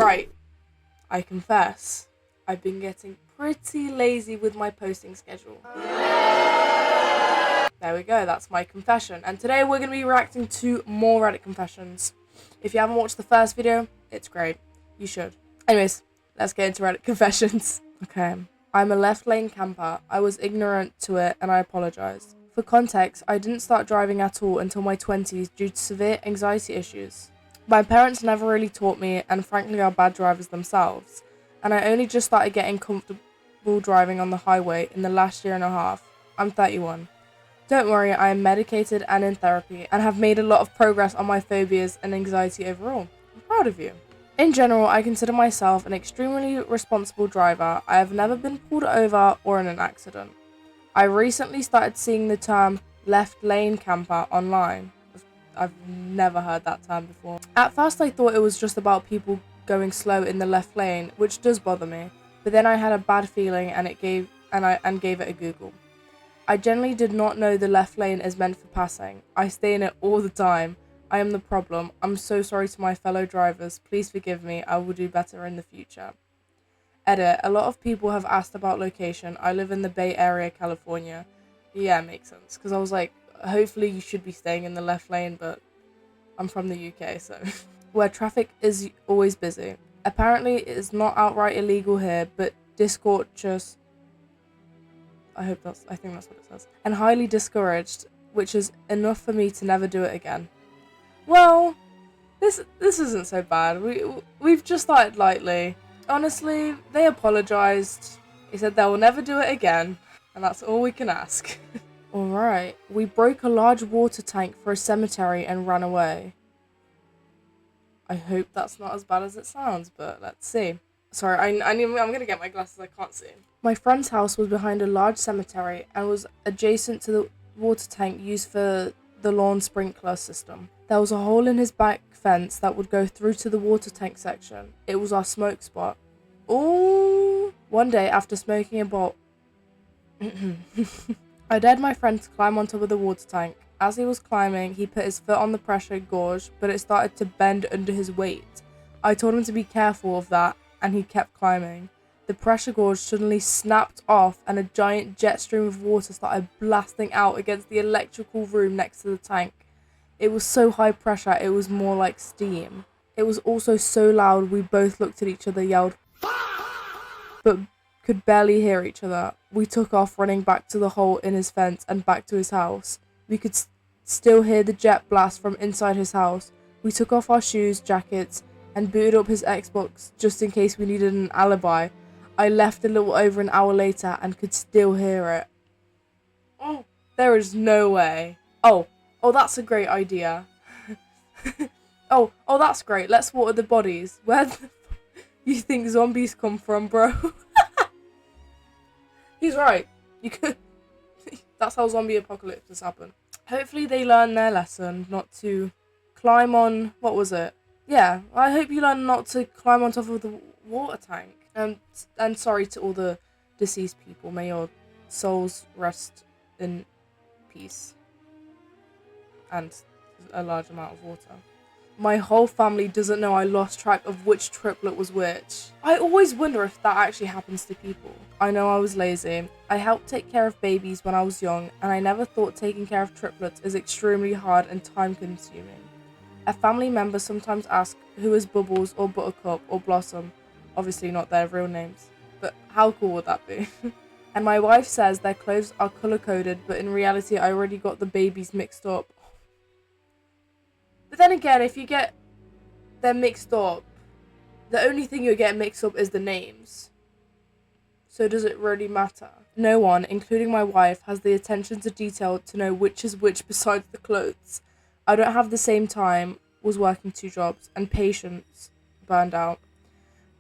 Right, I confess, I've been getting pretty lazy with my posting schedule. There we go, that's my confession. And today we're going to be reacting to more Reddit confessions. If you haven't watched the first video, it's great. You should. Anyways, let's get into Reddit confessions. Okay. I'm a left lane camper. I was ignorant to it and I apologise. For context, I didn't start driving at all until my 20s due to severe anxiety issues. My parents never really taught me and frankly are bad drivers themselves. And I only just started getting comfortable driving on the highway in the last year and a half. I'm 31. Don't worry, I am medicated and in therapy and have made a lot of progress on my phobias and anxiety overall. I'm proud of you. In general, I consider myself an extremely responsible driver. I have never been pulled over or in an accident. I recently started seeing the term left lane camper online. I've never heard that term before. At first I thought it was just about people going slow in the left lane, which does bother me, but then I had a bad feeling and gave it a Google. I generally did not know the left lane is meant for passing. I stay in it all the time. I am the problem. I'm so sorry to my fellow drivers. Please forgive me. I will do better in the future. Edit. A lot of people have asked about location. I live in the Bay Area, California. Yeah, makes sense. Because I was like, hopefully you should be staying in the left lane, but I'm from the UK, so. Where traffic is always busy. Apparently it is not outright illegal here, but discourteous. I think that's what it says. And highly discouraged, which is enough for me to never do it again. Well, this isn't so bad. We've just started lightly. Honestly, they apologized. They said they will never do it again, and that's all we can ask. Alright, we broke a large water tank for a cemetery and ran away. I hope that's not as bad as it sounds, but let's see. Sorry, I'm gonna get my glasses, I can't see. My friend's house was behind a large cemetery and was adjacent to the water tank used for the lawn sprinkler system. There was a hole in his back fence that would go through to the water tank section. It was our smoke spot. Ooh! One day, after smoking a bowl, I dared my friend to climb on top of the water tank. As he was climbing, he put his foot on the pressure gauge, but it started to bend under his weight. I told him to be careful of that, and he kept climbing. The pressure gauge suddenly snapped off and a giant jet stream of water started blasting out against the electrical room next to the tank. It was so high pressure, it was more like steam. It was also so loud we both looked at each other, yelled, but could barely hear each other. We took off running back to the hole in his fence and back to his house. We could still hear the jet blast from inside his house. We took off our shoes, jackets, and booted up his Xbox just in case we needed an alibi. I left a little over an hour later and could still hear it. Oh, there is no way. Oh, that's a great idea. oh, that's great. Let's water the bodies. Where the you think zombies come from, bro? He's right. You could. That's how zombie apocalypses happen. Hopefully they learn their lesson not to climb on. What was it? Yeah, I hope you learn not to climb on top of the water tank. And sorry to all the deceased people. May your souls rest in peace. And a large amount of water. My whole family doesn't know I lost track of which triplet was which. I always wonder if that actually happens to people. I know I was lazy. I helped take care of babies when I was young, and I never thought taking care of triplets is extremely hard and time consuming. A family member sometimes asks who is Bubbles or Buttercup or Blossom. Obviously not their real names, but how cool would that be? And my wife says their clothes are color-coded, but in reality I already got the babies mixed up. But then again, if you get them mixed up, the only thing you get mixed up is the names. So does it really matter? No one, including my wife, has the attention to detail to know which is which besides the clothes. I don't have the same time, was working 2 jobs, and patience, burned out,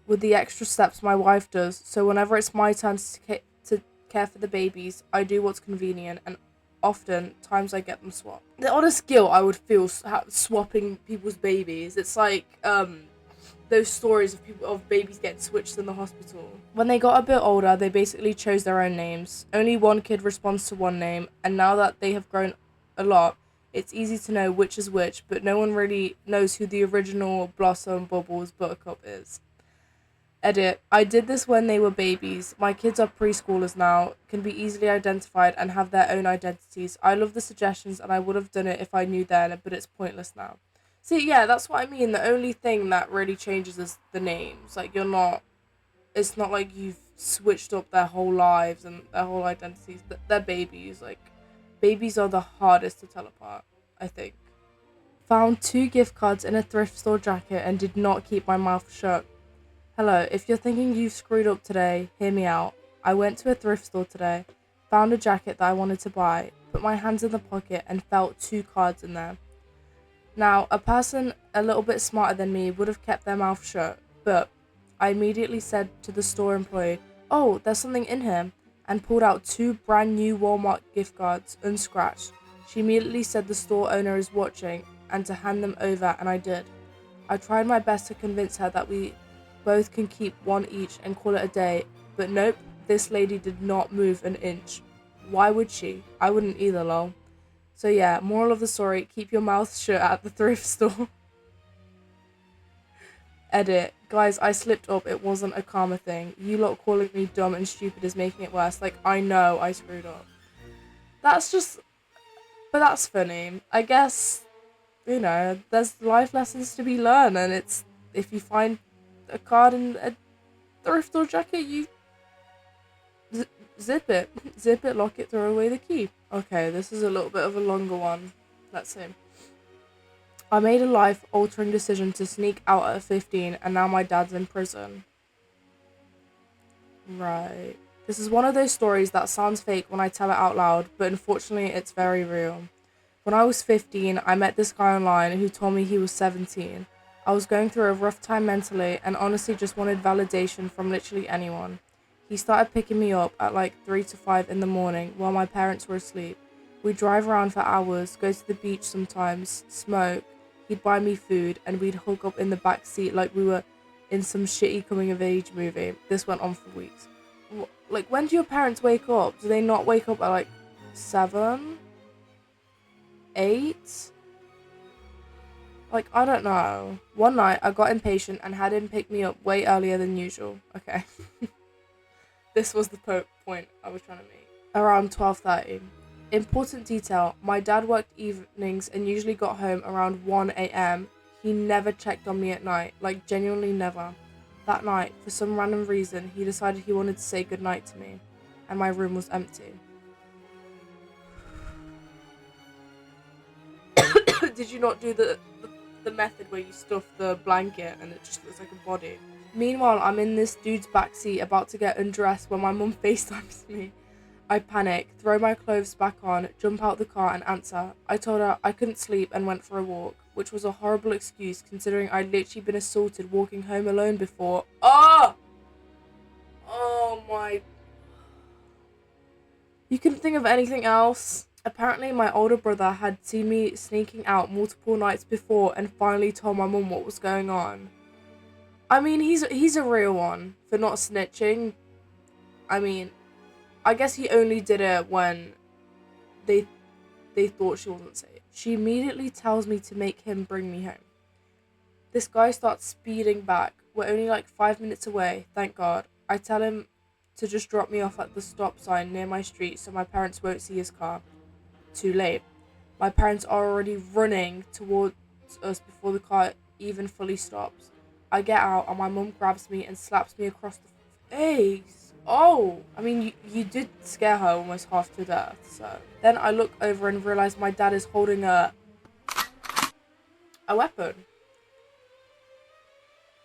with the extra steps my wife does, so whenever it's my turn to care for the babies, I do what's convenient, and often times I get them swapped. The oddest guilt I would feel swapping people's babies. It's like those stories of babies getting switched in the hospital. When they got a bit older, they basically chose their own names. Only one kid responds to one name, and now that they have grown a lot, it's easy to know which is which, but no one really knows who the original Blossom, Bubbles, Buttercup is. Edit. I did this when they were babies. My kids are preschoolers now, can be easily identified and have their own identities. I love the suggestions and I would have done it if I knew then, but it's pointless now. See, yeah, that's what I mean. The only thing that really changes is the names. Like, it's not like you've switched up their whole lives and their whole identities. They're babies. Like, babies are the hardest to tell apart, I think. Found 2 gift cards in a thrift store jacket and did not keep my mouth shut. Hello, if you're thinking you've screwed up today, hear me out. I went to a thrift store today, found a jacket that I wanted to buy, put my hands in the pocket and felt 2 cards in there. Now, a person a little bit smarter than me would have kept their mouth shut, but I immediately said to the store employee, "Oh, there's something in here," and pulled out 2 brand new Walmart gift cards, unscratched. She immediately said the store owner is watching and to hand them over, and I did. I tried my best to convince her that we both can keep 1 each and call it a day, but nope, this lady did not move an inch. Why would she? I wouldn't either, lol. So yeah, moral of the story, keep your mouth shut at the thrift store. Edit. Guys, I slipped up, it wasn't a karma thing. You lot calling me dumb and stupid is making it worse. Like, I know I screwed up. But that's funny. I guess, there's life lessons to be learned, and it's, if you find a card in a thrift store jacket, you zip it, lock it, throw away the key. Okay, this is a little bit of a longer one. Let's see. I made a life-altering decision to sneak out at 15, and now my dad's in prison. Right. This is one of those stories that sounds fake when I tell it out loud, but unfortunately it's very real. When I was 15, I met this guy online who told me he was 17. I was going through a rough time mentally and honestly just wanted validation from literally anyone. He started picking me up at like 3 to 5 in the morning while my parents were asleep. We'd drive around for hours, go to the beach sometimes, smoke, he'd buy me food, and we'd hook up in the back seat like we were in some shitty coming-of-age movie. This went on for weeks. Like, when do your parents wake up? Do they not wake up at like 7? 8? Like, I don't know. One night, I got impatient and had him pick me up way earlier than usual. Okay. This was the point I was trying to make. Around 12:30. Important detail, my dad worked evenings and usually got home around 1 a.m. He never checked on me at night. Like, genuinely never. That night, for some random reason, he decided he wanted to say goodnight to me. And my room was empty. Did you not do the method where you stuff the blanket and it just looks like a body? Meanwhile, I'm in this dude's backseat about to get undressed when my mum FaceTimes me. I panic, throw my clothes back on, jump out the car and answer. I told her I couldn't sleep and went for a walk, which was a horrible excuse considering I'd literally been assaulted walking home alone before. Oh my. You couldn't think of anything else? Apparently, my older brother had seen me sneaking out multiple nights before and finally told my mum what was going on. I mean, he's a real one for not snitching. I mean, I guess he only did it when they thought she wasn't safe. She immediately tells me to make him bring me home. This guy starts speeding back. We're only like 5 minutes away, thank God. I tell him to just drop me off at the stop sign near my street so my parents won't see his car. Too late. My parents are already running towards us before the car even fully stops. I get out and my mum grabs me and slaps me across the face. Oh, I mean, you did scare her almost half to death, so. Then I look over and realize my dad is holding a weapon.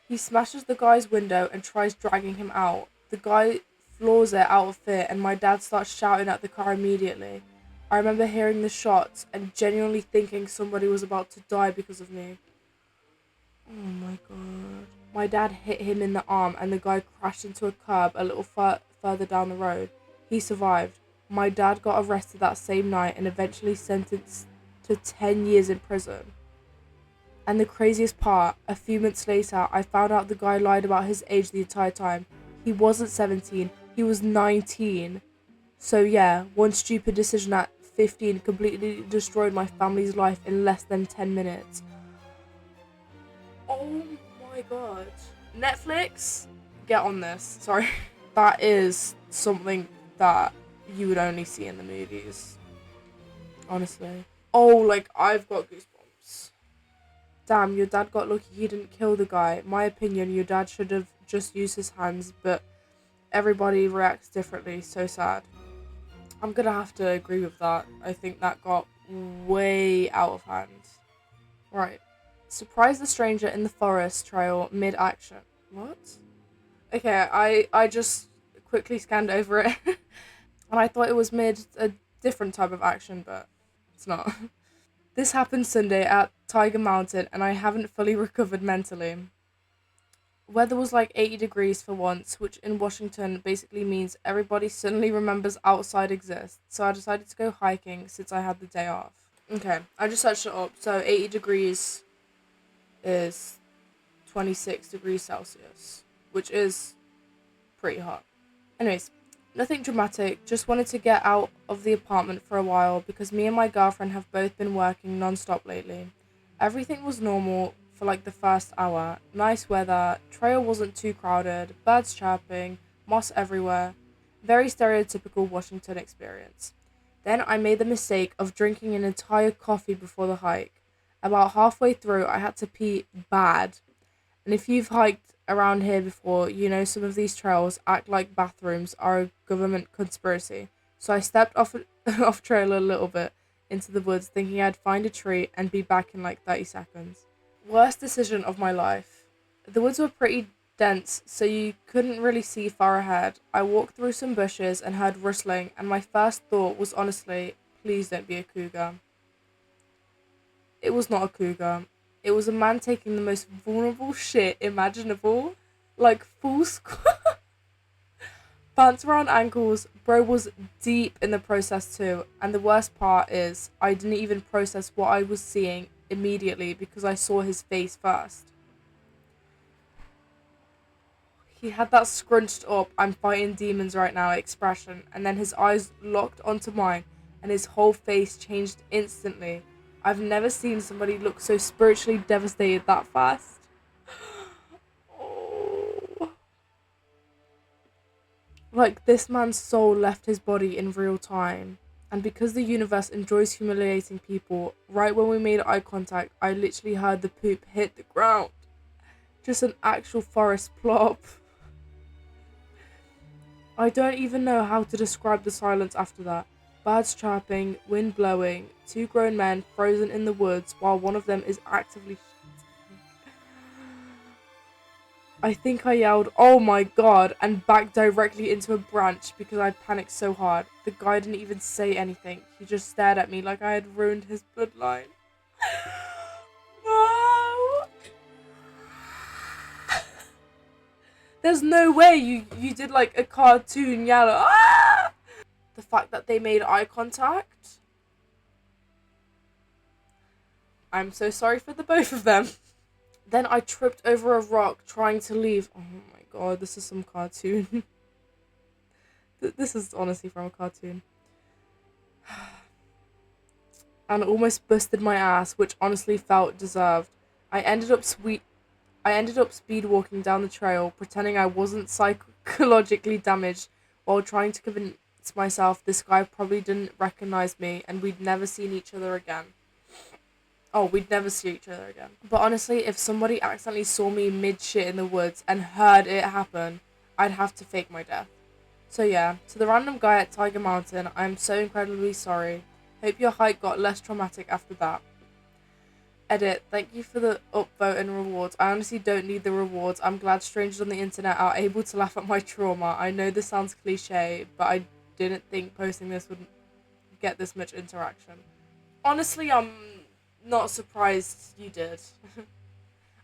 He smashes the guy's window and tries dragging him out. The guy floors it out of fear and my dad starts shouting at the car immediately. I remember hearing the shots and genuinely thinking somebody was about to die because of me. Oh my God. My dad hit him in the arm and the guy crashed into a curb a little further down the road. He survived. My dad got arrested that same night and eventually sentenced to 10 years in prison. And the craziest part, a few months later, I found out the guy lied about his age the entire time. He wasn't 17, he was 19. So yeah, one stupid decision at 15 completely destroyed my family's life in less than 10 minutes. Oh my God. Netflix, get on this. Sorry. That is something that you would only see in the movies. Honestly. Oh, like, I've got goosebumps. Damn, your dad got lucky he didn't kill the guy. My opinion, your dad should have just used his hands, but everybody reacts differently. So sad. I'm gonna have to agree with that. I think that got way out of hand. Right. Surprise the stranger in the forest trail mid-action. What? Okay, I just quickly scanned over it. And I thought it was mid a different type of action, but it's not. This happened Sunday at Tiger Mountain, and I haven't fully recovered mentally. Weather was like 80 degrees for once, which in Washington basically means everybody suddenly remembers outside exists. So I decided to go hiking since I had the day off. Okay, I just searched it up. So 80 degrees is 26 degrees Celsius, which is pretty hot. Anyways, nothing dramatic, just wanted to get out of the apartment for a while because me and my girlfriend have both been working non-stop lately. Everything was normal for like the first hour. Nice weather, trail wasn't too crowded, birds chirping, moss everywhere. Very stereotypical Washington experience. Then I made the mistake of drinking an entire coffee before the hike. About halfway through, I had to pee bad. And if you've hiked around here before, you know some of these trails act like bathrooms are a government conspiracy. So I stepped off trail a little bit into the woods thinking I'd find a tree and be back in like 30 seconds. Worst decision of my life. The woods were pretty dense, so you couldn't really see far ahead. I walked through some bushes and heard rustling, and my first thought was honestly, please don't be a cougar. It was not a cougar. It was a man taking the most vulnerable shit imaginable. Like full squat. Pants around ankles. Bro was deep in the process too. And the worst part is, I didn't even process what I was seeing immediately because I saw his face first. He had that scrunched up, I'm fighting demons right now expression, and then his eyes locked onto mine, and his whole face changed instantly. I've never seen somebody look so spiritually devastated that fast. Oh. Like, this man's soul left his body in real time. And because the universe enjoys humiliating people, right when we made eye contact, I literally heard the poop hit the ground. Just an actual forest plop. I don't even know how to describe the silence after that. Birds chirping, wind blowing, two grown men frozen in the woods while one of them is actively I think I yelled, "Oh my god," and backed directly into a branch because I panicked so hard. The guy didn't even say anything. He just stared at me like I had ruined his bloodline. No! There's no way you did like a cartoon yell. Ah! The fact that they made eye contact. I'm so sorry for the both of them. Then I tripped over a rock trying to leave. Oh my god, this is some cartoon. This is honestly from a cartoon. And almost busted my ass, which honestly felt deserved. I ended up speed walking down the trail, pretending I wasn't psychologically damaged while trying to convince myself this guy probably didn't recognize me and we'd never seen each other again. Oh, we'd never see each other again. But honestly, if somebody accidentally saw me mid-shit in the woods and heard it happen, I'd have to fake my death. So yeah, to the random guy at Tiger Mountain, I am so incredibly sorry. Hope your hike got less traumatic after that. Edit, thank you for the upvote and rewards. I honestly don't need the rewards. I'm glad strangers on the internet are able to laugh at my trauma. I know this sounds cliche, but I didn't think posting this would get this much interaction. Honestly, I'm not surprised you did.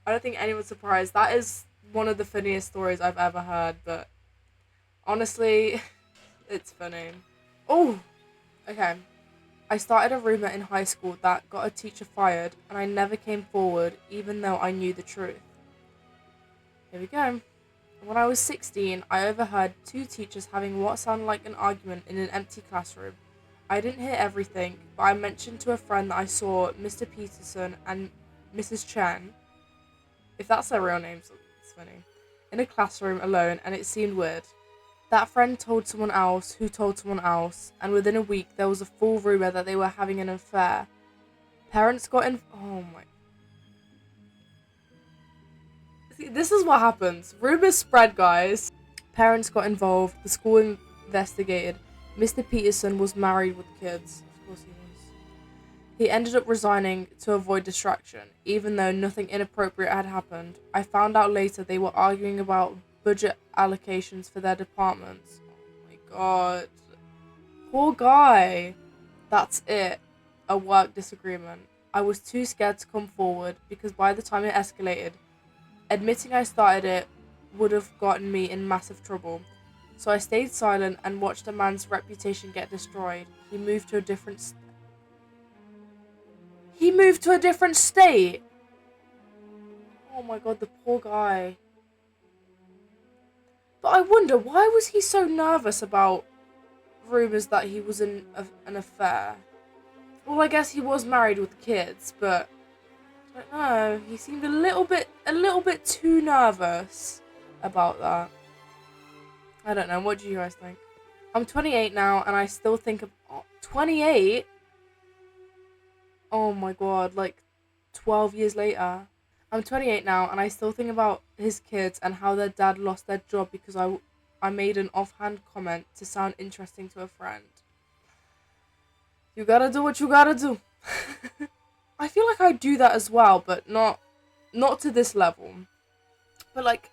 I don't think anyone's surprised. That is one of the funniest stories I've ever heard, but honestly, it's funny. Oh, okay. I started a rumour in high school that got a teacher fired, and I never came forward even though I knew the truth. Here we go. When I was 16, I overheard two teachers having what sounded like an argument in an empty classroom. I didn't hear everything, but I mentioned to a friend that I saw Mr. Peterson and Mrs. Chen, if that's their real names, it's funny, in a classroom alone and it seemed weird. That friend told someone else who told someone else, and within a week there was a full rumour that they were having an affair. Parents got in. Oh my. See, this is what happens. Rumours spread, guys. Parents got involved. The school investigated. Mr. Peterson was married with kids. Of course he was. He ended up resigning to avoid distraction, even though nothing inappropriate had happened. I found out later they were arguing about budget allocations for their departments. Oh my god. Poor guy. That's it. A work disagreement. I was too scared to come forward because by the time it escalated, admitting I started it would have gotten me in massive trouble. So I stayed silent and watched a man's reputation get destroyed. He moved to a different state. Oh my god, the poor guy. But I wonder, why was he so nervous about rumours that he was in an affair? Well, I guess he was married with kids, but I don't know. He seemed a little bit too nervous about that. I don't know. What do you guys think? I'm 28 now, and I still think of 28. Oh my god, like 12 years later. I'm 28 now, and I still think about his kids and how their dad lost their job because I made an offhand comment to sound interesting to a friend. You gotta do what you gotta do. I feel like I do that as well, but not to this level. But like,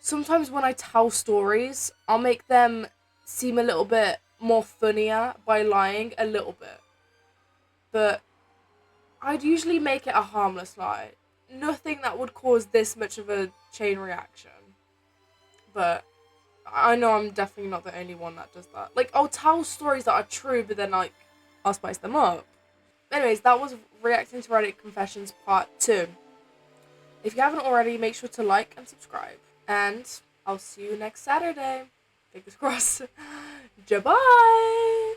sometimes when I tell stories, I'll make them seem a little bit more funnier by lying a little bit. But I'd usually make it a harmless lie. Nothing that would cause this much of a chain reaction. But I know I'm definitely not the only one that does that. Like, I'll tell stories that are true, but then, like, I'll spice them up. Anyways, that was reacting to Reddit Confessions Part 2. If you haven't already, make sure to like and subscribe. And I'll see you next Saturday. Fingers crossed. Bye.